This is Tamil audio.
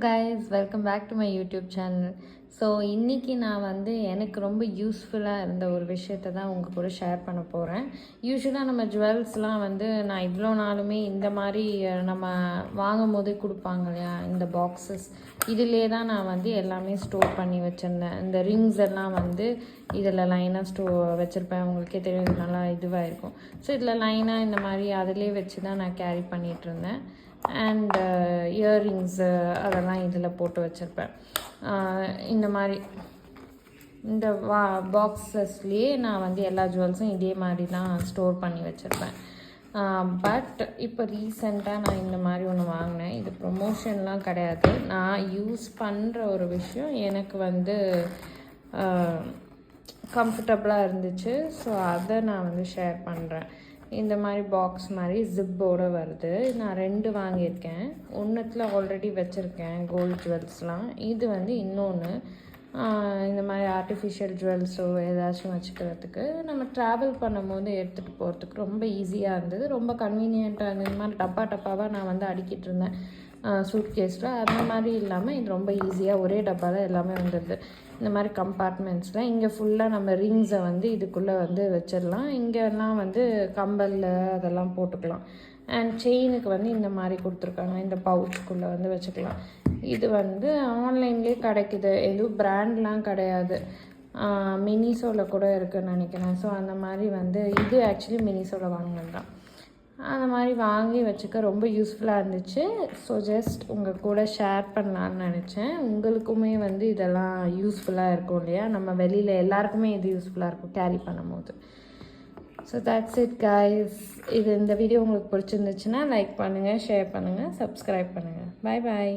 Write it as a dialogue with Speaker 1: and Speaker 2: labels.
Speaker 1: guys, welcome back to my YouTube channel. So இன்றைக்கி நான் எனக்கு ரொம்ப யூஸ்ஃபுல்லாக இருந்த ஒரு விஷயத்தை தான் உங்கள் கூட ஷேர் பண்ண போகிறேன். யூஸ்வலாக நம்ம ஜுவல்ஸ்லாம் நான் இவ்வளோ நாளுமே இந்த மாதிரி நம்ம வாங்கும் போதே கொடுப்பாங்க இல்லையா, இந்த பாக்ஸஸ் இதிலே தான் நான் எல்லாமே ஸ்டோர் பண்ணி வச்சுருந்தேன். இந்த ரிங்ஸ் எல்லாம் இதில் லைனாக வச்சுருப்பேன். உங்களுக்கே தெரியும், இது நல்லா இதுவாக இருக்கும். ஸோ இதில் லைனாக இந்த மாதிரி அதிலே வச்சு தான் நான் கேரி பண்ணிகிட்டு இருந்தேன். அண்ட் இயர்ரிங்ஸு அதெல்லாம் இதில் போட்டு வச்சுருப்பேன். இந்த மாதிரி இந்த பாக்ஸஸ்லேயே நான் எல்லா ஜுவல்ஸும் இதே மாதிரி தான் ஸ்டோர் பண்ணி வச்சுருப்பேன். பட் இப்போ ரீசெண்டாக நான் இந்த மாதிரி ஒன்று வாங்கினேன். இது ப்ரொமோஷன்லாம் கிடையாது, நான் யூஸ் பண்ணுற ஒரு விஷயம். எனக்கு கம்ஃபர்டபுளாக இருந்துச்சு. ஸோ அதை நான் ஷேர் பண்ணுறேன். இந்த மாதிரி பாக்ஸ் மாதிரி ஜிப்போடு வருது. நான் 2 வாங்கியிருக்கேன். ஒன்றுத்தில் ஆல்ரெடி வச்சுருக்கேன் கோல்டு ஜுவல்ஸ்லாம். இது இன்னொன்று இந்த மாதிரி ஆர்டிஃபிஷியல் ஜுவல்ஸோ ஏதாச்சும் வச்சுக்கிறதுக்கு நம்ம ட்ராவல் பண்ணும்போது எடுத்துகிட்டு போகிறதுக்கு ரொம்ப ஈஸியாக இருந்தது, ரொம்ப கன்வீனியண்ட்டாக இருந்தது. இந்த மாதிரி டப்பாவாக நான் அடுக்கிட்டு இருந்தேன் சூட்கேஸில். அந்த மாதிரி இல்லாமல் இது ரொம்ப ஈஸியாக ஒரே டப்பாவில் எல்லாமே வந்துடுது. இந்த மாதிரி கம்பார்ட்மெண்ட்ஸில் இங்கே ஃபுல்லாக நம்ம ரிங்ஸை இதுக்குள்ளே வச்சிடலாம். இங்கெல்லாம் கம்பலில் அதெல்லாம் போட்டுக்கலாம். அண்ட் செயினுக்கு இந்த மாதிரி கொடுத்துருக்காங்க, இந்த பவுச்சுக்குள்ளே வச்சுக்கலாம். இது ஆன்லைன்லேயே கிடைக்குது, எதுவும் பிராண்ட்லாம் கிடையாது. மினிசோவில் கூட இருக்குதுன்னு நினைக்கிறேன். ஸோ அந்த மாதிரி இது ஆக்சுவலி மினிசோவில் வாங்கினது தான். அந்த மாதிரி வாங்கி வச்சுக்க ரொம்ப யூஸ்ஃபுல்லாக இருந்துச்சு. ஸோ ஜஸ்ட் உங்கள் கூட ஷேர் பண்ணலான்னு நினச்சேன். உங்களுக்குமே இதெல்லாம் யூஸ்ஃபுல்லாக இருக்கும் இல்லையா, நம்ம வெளியில் எல்லாருக்குமே இது யூஸ்ஃபுல்லாக இருக்கும் கேரி பண்ணும்போது. So that's it guys. இந்த வீடியோ உங்களுக்கு பிடிச்சிருந்துச்சுன்னா லைக் பண்ணுங்கள், ஷேர் பண்ணுங்கள், சப்ஸ்கிரைப் பண்ணுங்கள். Bye bye.